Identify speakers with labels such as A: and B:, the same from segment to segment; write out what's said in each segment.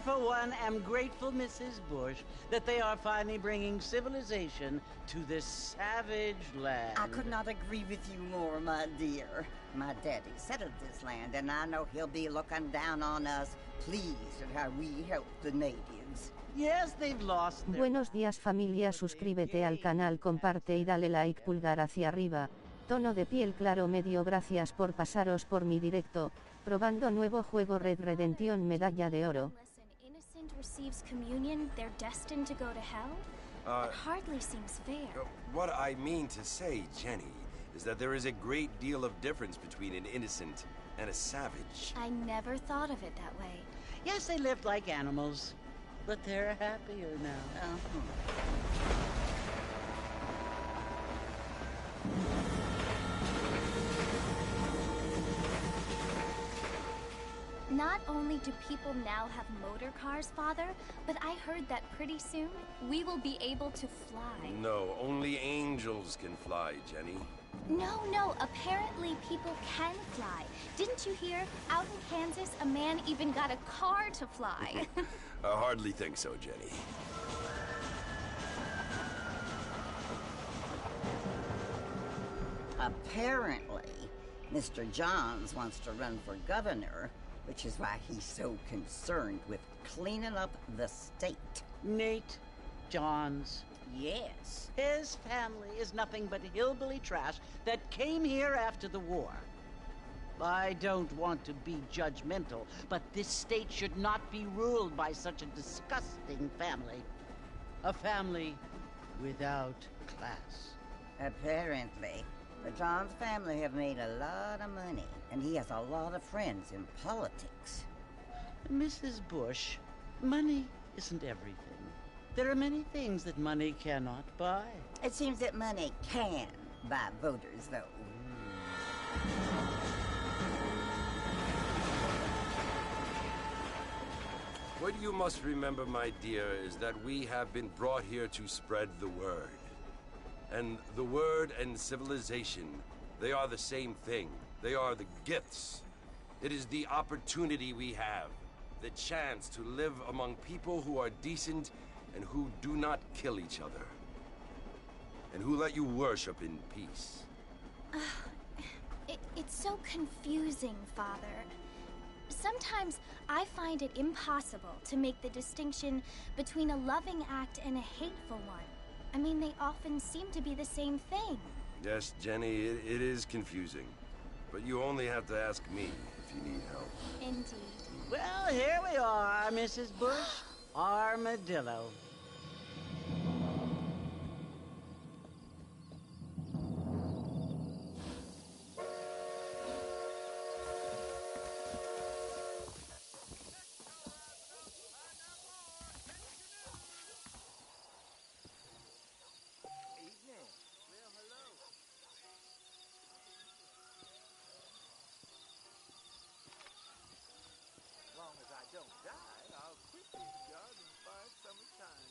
A: for one, am grateful, Mrs. Bush, that they are finally bringing civilization to this savage land.
B: I could not agree with you more, my dear. My daddy settled this land, and I know he'll be looking down on us, pleased at how we help the natives.
A: Yes, they've lost their...
C: Buenos días familia, suscríbete al canal, comparte y dale like, pulgar hacia arriba. Tono de piel claro medio, gracias por pasaros por mi directo. Probando nuevo juego Red Redemption medalla de oro.
D: Unless an innocent receives communion, they're destined to go to hell? That hardly seems fair.
E: What I mean to say, Jenny, is that there is a great deal of difference between an innocent and a savage.
D: I never thought of it that way.
A: Yes, they lived like animals, but they're happier now.
D: Not only do people now have motor cars, Father, but I heard that pretty soon we will be able to fly.
E: No, only angels can fly, Jenny.
D: No, apparently people can fly. Didn't you hear? Out in Kansas, a man even got a car to fly.
E: I hardly think so, Jenny.
B: Apparently, Mr. Johns wants to run for governor, which is why he's so concerned with cleaning up the state.
A: Nate Johns.
B: Yes.
A: His family is nothing but hillbilly trash that came here after the war. I don't want to be judgmental, but this state should not be ruled by such a disgusting family. A family without class.
B: Apparently. The Johns family have made a lot of money, and he has a lot of friends in politics.
A: Mrs. Bush, money isn't everything. There are many things that money cannot buy.
B: It seems that money can buy voters, though.
E: What you must remember, my dear, is that we have been brought here to spread the word. And the word and civilization, they are the same thing. They are the gifts. It is the opportunity we have, the chance to live among people who are decent and who do not kill each other, and who let you worship in peace.
D: It's so confusing, Father. Sometimes I find it impossible to make the distinction between a loving act and a hateful one. I mean, they often seem to be the same thing.
E: Yes, Jenny, it is confusing. But you only have to ask me if you need help.
D: Indeed.
A: Well, here we are, Mrs. Bush. Armadillo.
F: As long as I don't die, I'll quit this job and find summertime.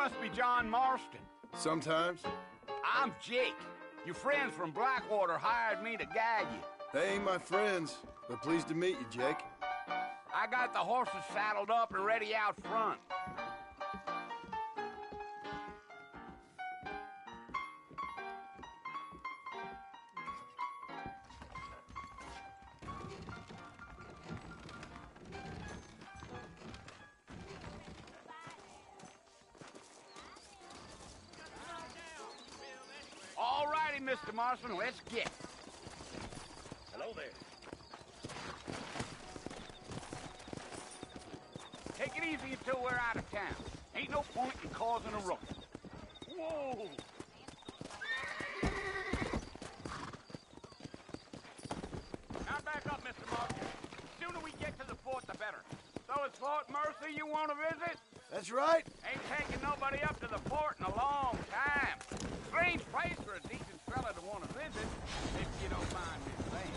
F: must be John Marston.
G: Sometimes.
F: I'm Jake. Your friends from Blackwater hired me to guide you.
G: They ain't my friends, but pleased to meet you, Jake.
F: I got the horses saddled up and ready out front. All righty, Mr. Marston, let's get it. Hello there. Take it easy until we're out of town. Ain't no point in causing a ruckus. Whoa! Now back up, Mr. Marston. The sooner we get to the fort, the better. So it's Fort Mercy you want to visit?
G: That's right.
F: Ain't taking nobody up to the fort in a long time. Strange place for a decent fella to want to visit, if you don't mind me saying.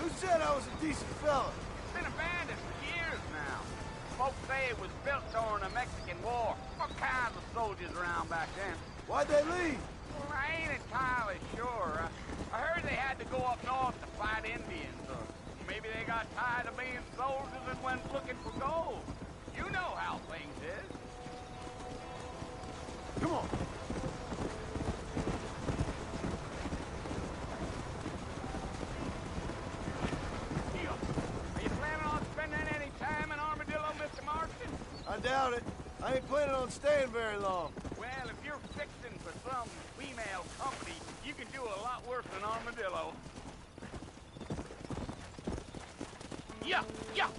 G: Who said I was a decent fella?
F: It's been abandoned for years now. Folks say it was built during the Mexican War. All kinds of soldiers around back then.
G: Why'd they leave?
F: Well, I ain't entirely sure. I heard they had to go up north to fight Indians, or maybe they got tired of being soldiers and went looking for gold. You know how things is.
G: Come on.
F: Are you planning on spending any time in Armadillo, Mr. Marston?
G: I doubt it. I ain't planning on staying very long.
F: Well, if you're fixing for some female company, you can do a lot worse than Armadillo. Yeah, yeah.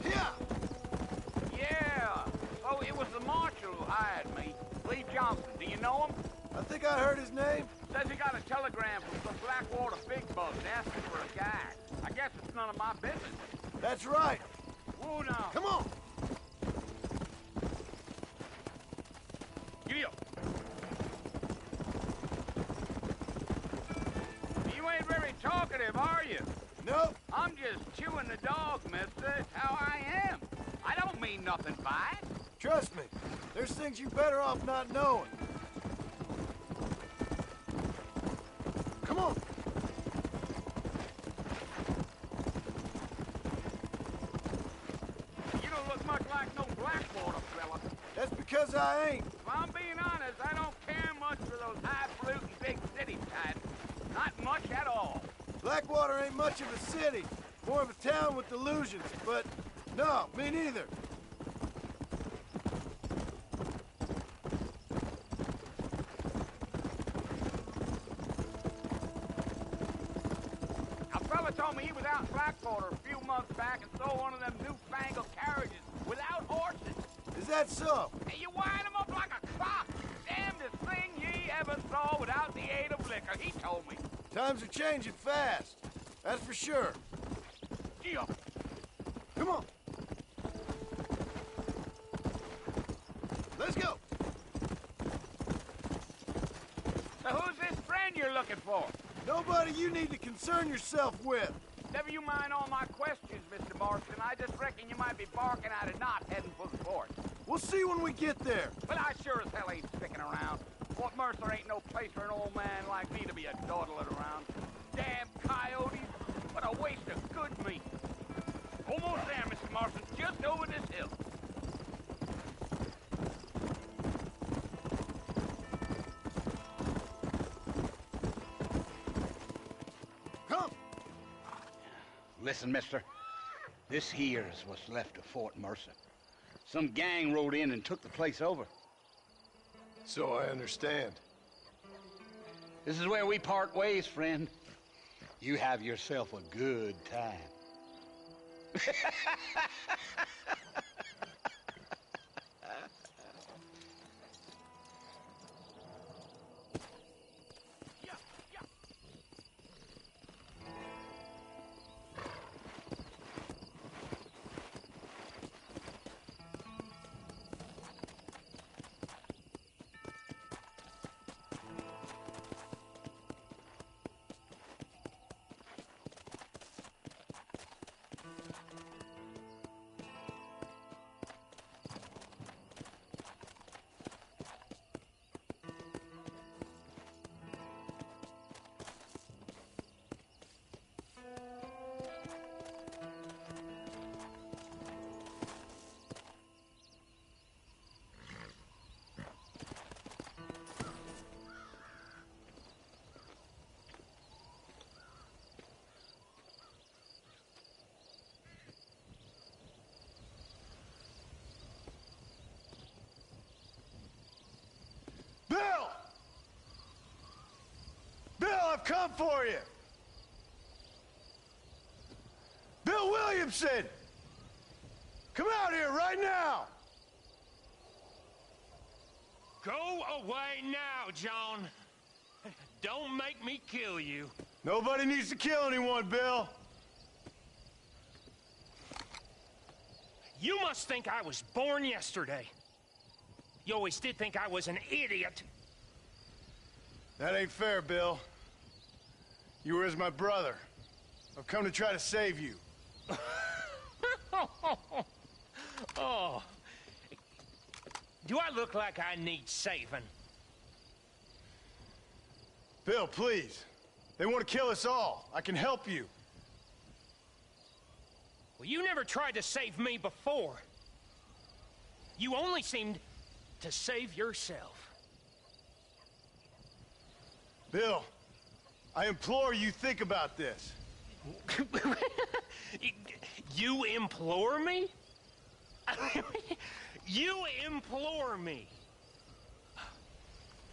G: Yeah!
F: Yeah. Oh, it was the marshal who hired me. Lee Johnson. Do you know him?
G: I think I heard his name.
F: Says he got a telegram from some Blackwater big bugs asking for a guide. I guess it's none of my business.
G: That's right.
F: Whoa, now.
G: Come on.
F: Giddy up. You ain't very talkative, are you?
G: Nope.
F: I'm just chewing the dog, mister. It's how I am. I don't mean nothing by it.
G: Trust me. There's things you better off not knowing. Come on.
F: You don't look much like no Blackwater fella.
G: That's because I ain't.
F: If I'm being honest, I don't care much for those highfalutin big city types. Not much at all.
G: Blackwater ain't much of a city. More of a town with delusions, but no, me neither.
F: A fella told me he was out in Blackwater a few months back and saw one of them newfangled carriages without horses.
G: Is that so?
F: And you wind them up like a clock. Damnedest thing ye ever saw without the aid of liquor, he told me.
G: Times are changing fast. That's for sure.
F: Yeah.
G: Come on. Let's go.
F: So who's this friend you're looking for?
G: Nobody you need to concern yourself with.
F: Never you mind all my questions, Mr. Marston. I just reckon you might be barking at a knot heading for the fort.
G: We'll see when we get there.
F: But I sure as hell ain't sticking around. Fort Mercer ain't no place for an old man like me to be a dawdling around. Damn coyotes. What a waste of good meat. Almost there, Mr. Marston. Just over this hill.
G: Come.
F: Listen, mister. This here's what's left of Fort Mercer. Some gang rode in and took the place over.
G: So I understand.
F: This is where we part ways, friend. You have yourself a good time.
G: Bill! Bill, I've come for you! Bill Williamson! Come out here right now!
H: Go away now, John. Don't make me kill you.
G: Nobody needs to kill anyone, Bill.
H: You must think I was born yesterday. You always did think I was an idiot.
G: That ain't fair, Bill. You were as my brother. I've come to try to save you.
H: Oh. Do I look like I need saving?
G: Bill, please. They want to kill us all. I can help you.
H: Well, you never tried to save me before. You only seemed to save yourself.
G: Bill, I implore you think about this.
H: You implore me? You implore me.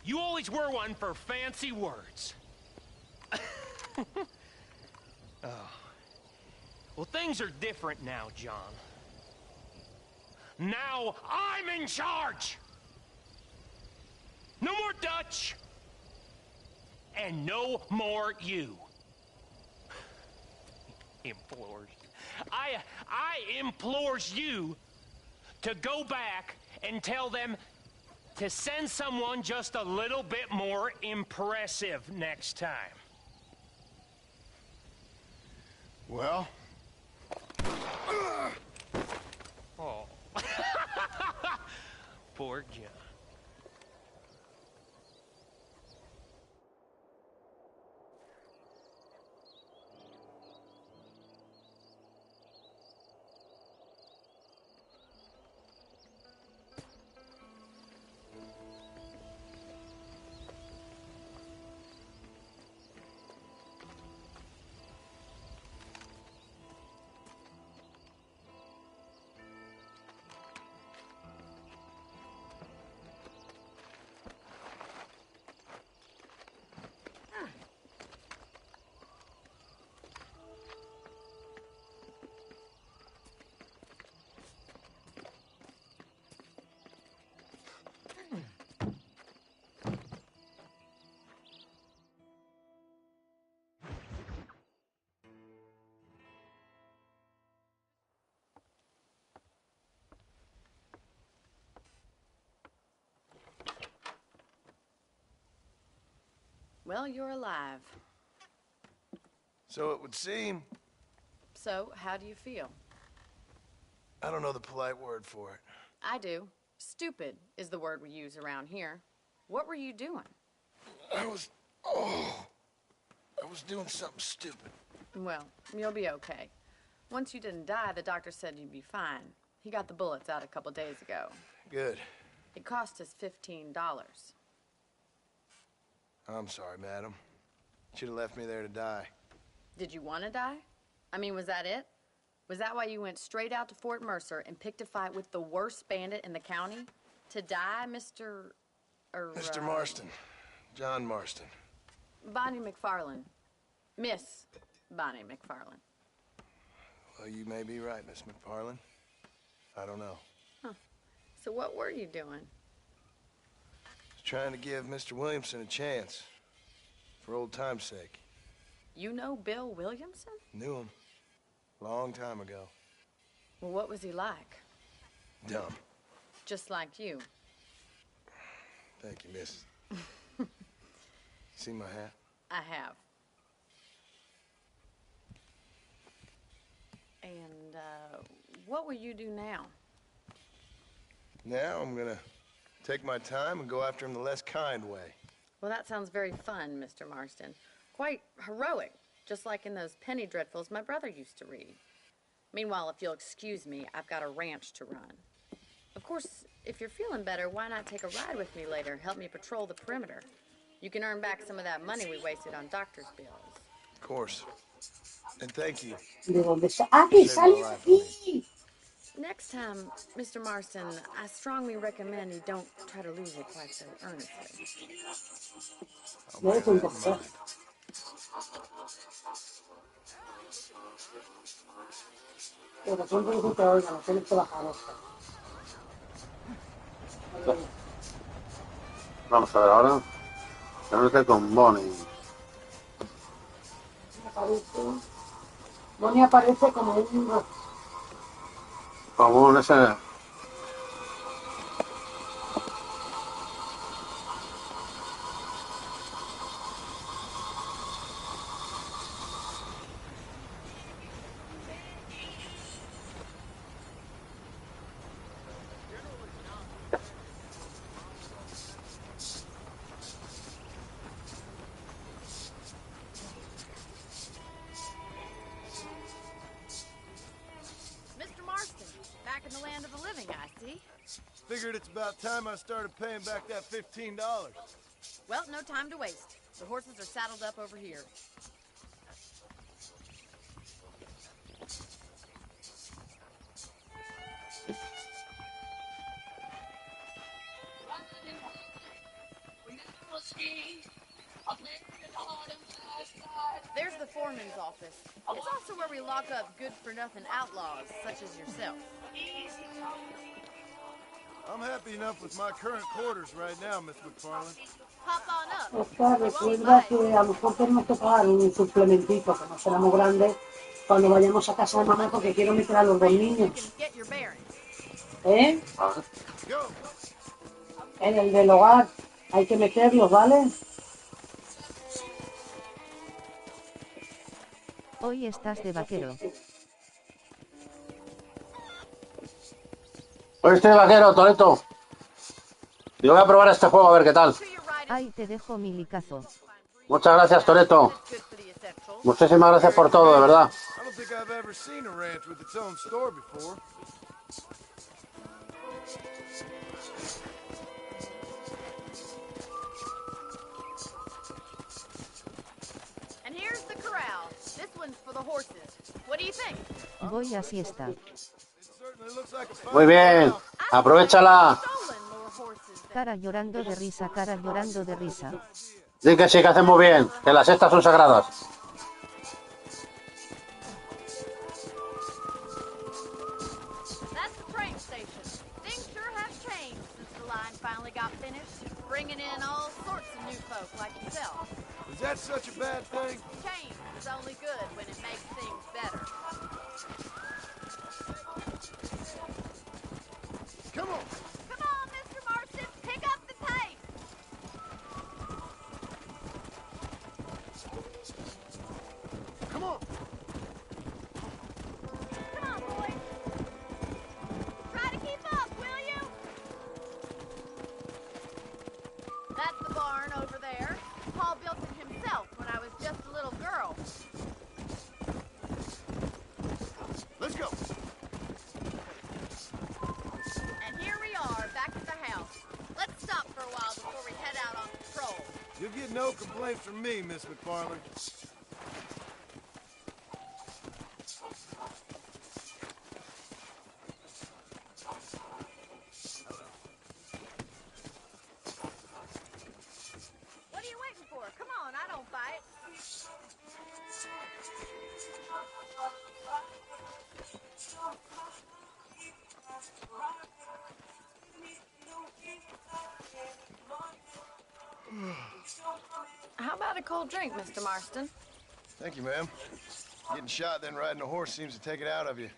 H: You always were one for fancy words. Oh. Well, things are different now, John. Now I'm in charge! No more Dutch! And no more you. Implores. I implores you to go back and tell them to send someone just a little bit more impressive next time.
G: Well?
H: Oh. Poor John.
I: Well, you're alive.
G: So it would seem.
I: So, how do you feel?
G: I don't know the polite word for it.
I: I do. Stupid is the word we use around here. What were you doing?
G: I was doing something stupid.
I: Well, you'll be okay. Once you didn't die, the doctor said you'd be fine. He got the bullets out a couple days ago.
G: Good.
I: It cost us $15.
G: I'm sorry, madam. Should have left me there to die.
I: Did you want to die? I mean, was that it? Was that why you went straight out to Fort Mercer and picked a fight with the worst bandit in the county? To die, Mr.
G: Mr. Marston. John Marston.
I: Bonnie McFarlane. Miss Bonnie McFarlane.
G: Well, you may be right, Miss McFarlane. I don't know.
I: Huh. So what were you doing?
G: Trying to give Mr. Williamson a chance. For old time's sake.
I: You know Bill Williamson?
G: Knew him. Long time ago.
I: Well, what was he like?
G: Dumb.
I: Just like you.
G: Thank you, miss. See my hat?
I: I have. And, what will you do now?
G: Now I'm gonna take my time and go after him the less kind way.
I: Well, that sounds very fun, Mr. Marston. Quite heroic, just like in those penny dreadfuls my brother used to read. Meanwhile, if you'll excuse me, I've got a ranch to run. Of course, if you're feeling better, why not take a ride with me later? Help me patrol the perimeter. You can earn back some of that money we wasted on doctor's bills.
G: Of course. And thank you.
J: ¿De dónde está? ¡Ah, que sales aquí!
I: Next time, Mr. Marston, I strongly recommend you don't try to lose it quite so earnestly.
J: De eso un poco. Pero siempre que te oigan, no tienes que bajar esto.
K: Vamos a ver ahora. Tenemos que ir con Bonnie.
J: Bonnie aparece como un...
K: Como un ese...
I: In the land of the living, I see.
G: Figured it's about time I started paying back that $15.
I: Well, no time to waste. The horses are saddled up over here. There's the foreman's office. It's also where we lock up good-for-nothing outlaws, such as yourself.
G: I'm happy enough with my current quarters right now, Miss McFarland.
I: Hop on up.
J: Esta recuerda que a lo mejor tenemos que pagar un suplementito, que no será muy grande, cuando vayamos a casa de mamá, porque quiero meter a los dos niños. ¿Eh? En el del hogar hay que meterlos, ¿vale?
C: Hoy estás de vaquero.
K: Hoy estoy de vaquero, Toretto. Yo voy a probar este juego a ver qué tal.
C: Ahí te dejo mi licazo.
K: Muchas gracias, Toretto. Muchísimas gracias por todo, de verdad.
C: Voy a siesta.
K: Muy bien, aprovechala.
C: Cara llorando de risa, cara llorando de risa.
K: Sí, que hacen muy bien, que las estas son sagradas.
G: Is that such a bad thing?
I: Change is only good when it makes things better.
G: Come on!
I: Come on, Mr. Marston, pick up the pace!
G: Come on!
I: Come on, boys! Try to keep up, will you? That's the barn over there. Paul built it himself when I was just a little girl.
G: Let's go!
I: And here we are, back at the house. Let's stop for a while before we head out on patrol.
G: You'll get no complaints from me, Miss McFarland.
I: What are you waiting for? Come on, I don't fight. How about a cold drink, Mr. Marston?
G: Thank you, ma'am. Getting shot then riding a horse seems to take it out of you.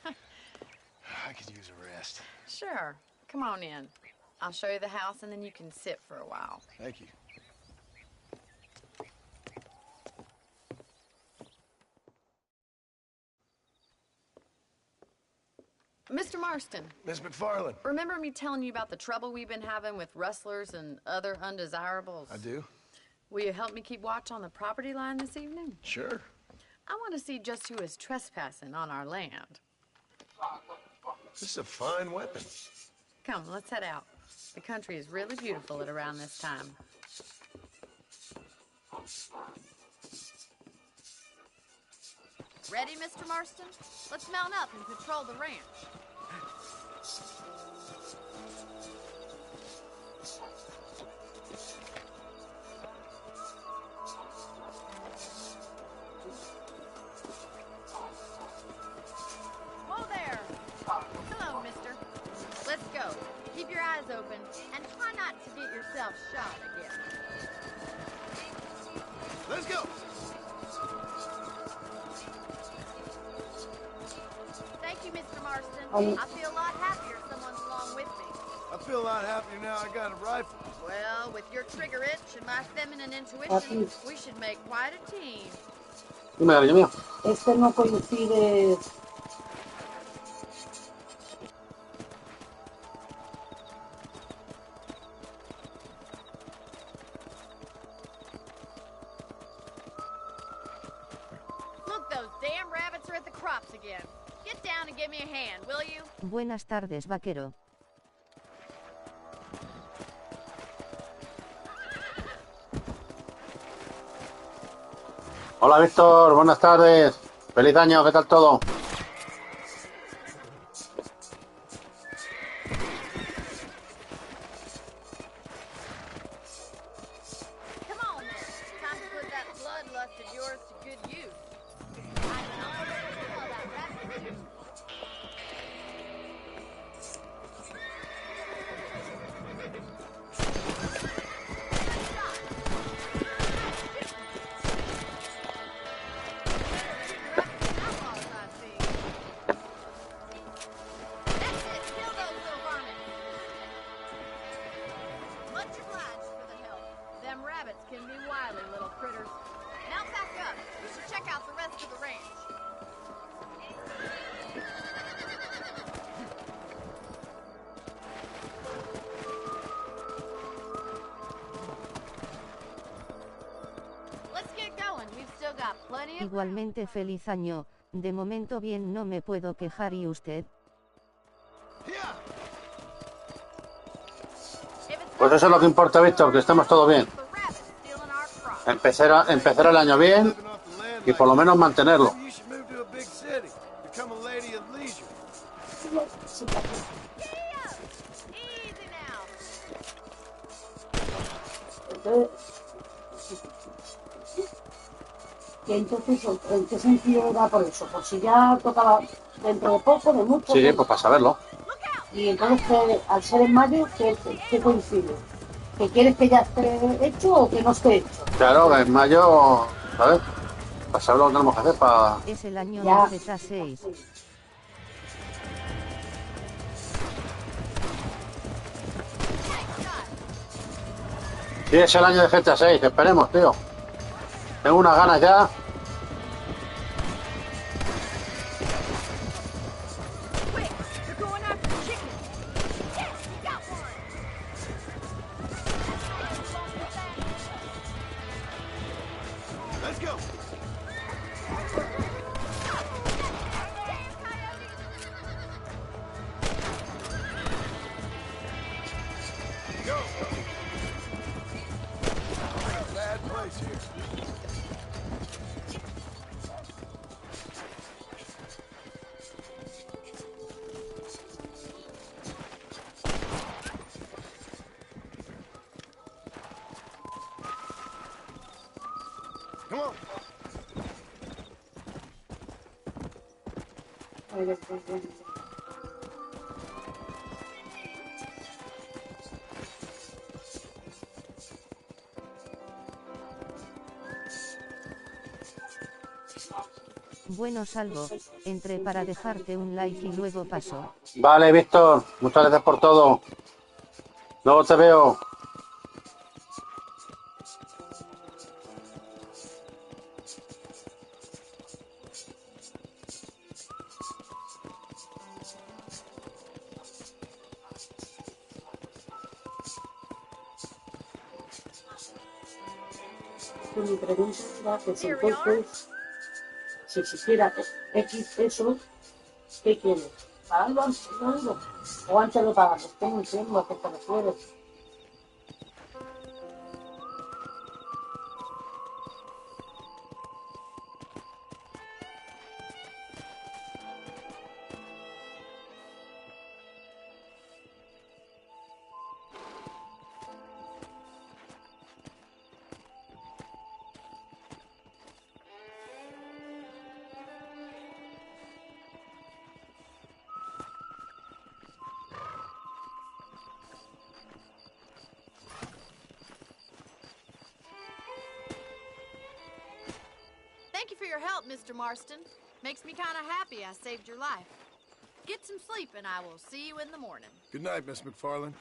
G: I could use a rest.
I: Sure. Come on in. I'll show you the house, and then you can sit for a while.
G: Thank you.
I: Mr. Marston.
G: Miss McFarland.
I: Remember me telling you about the trouble we've been having with rustlers and other undesirables?
G: I do. Will
I: you help me keep watch on the property line this evening?
G: Sure.
I: I want to see just who is trespassing on our land.
G: This is a fine weapon.
I: Come, let's head out. The country is really beautiful at around this time. Ready, Mr. Marston? Let's mount up and patrol the ranch. mouth shut again.
G: Let's go.
I: Thank you, Mr. Marston.
J: Oye.
I: I feel a lot happier someone's along with me.
G: I feel a lot happier now I got a rifle.
I: Well, with your trigger itch and my feminine intuition,
J: Así.
I: we should make quite a team.
K: Dime, cariño mío.
J: Este no coincide.
I: Look, those damn rabbits are at the crops again. Get down and give me a hand, will you?
C: Buenas tardes, vaquero.
K: Hola, Víctor. Buenas tardes. Feliz año. ¿Qué tal todo?
I: Come on, then. Time to put that bloodlust of yours to good use. I can already smell that rabbit stew. Can be wily little critters. Now back up. We should check out the rest of the ranch. Let's get going. We've still got plenty of
C: Igualmente feliz año. De momento bien, no me puedo quejar. ¿Y usted?
K: Pues eso es lo que importa, Víctor, que estemos todos bien. Empezar el año bien y por lo menos mantenerlo.
J: Y entonces, ¿en qué sentido va por eso? Por si ya tocaba dentro de poco, de mucho.
K: Sí, pues para saberlo.
J: Y entonces, al ser en mayo, ¿qué coincide? ¿Que quieres que ya esté hecho o que no esté hecho?
K: Claro, en mayo, ¿sabes? Para saber lo que tenemos que hacer para...
C: Es el año
J: Ya.
C: de Z6.
K: Sí, es el año de GTA 6, esperemos, tío. Tengo unas ganas ya.
C: Bueno, salvo, entré para dejarte un like y luego paso.
K: Vale, Víctor, muchas gracias por todo. Luego te veo.
J: Mi pregunta era que si entonces, si existiera X eso, ¿qué quieres? ¿Pagarlo antes de pagarlo? ¿O antes de pagarlo? Tengo entiendo a qué te refieres.
L: Thank you for your help, Mr. Marston. Makes me kind of happy I saved your life. Get some sleep, and I will see you in the morning.
G: Good night, Miss McFarland.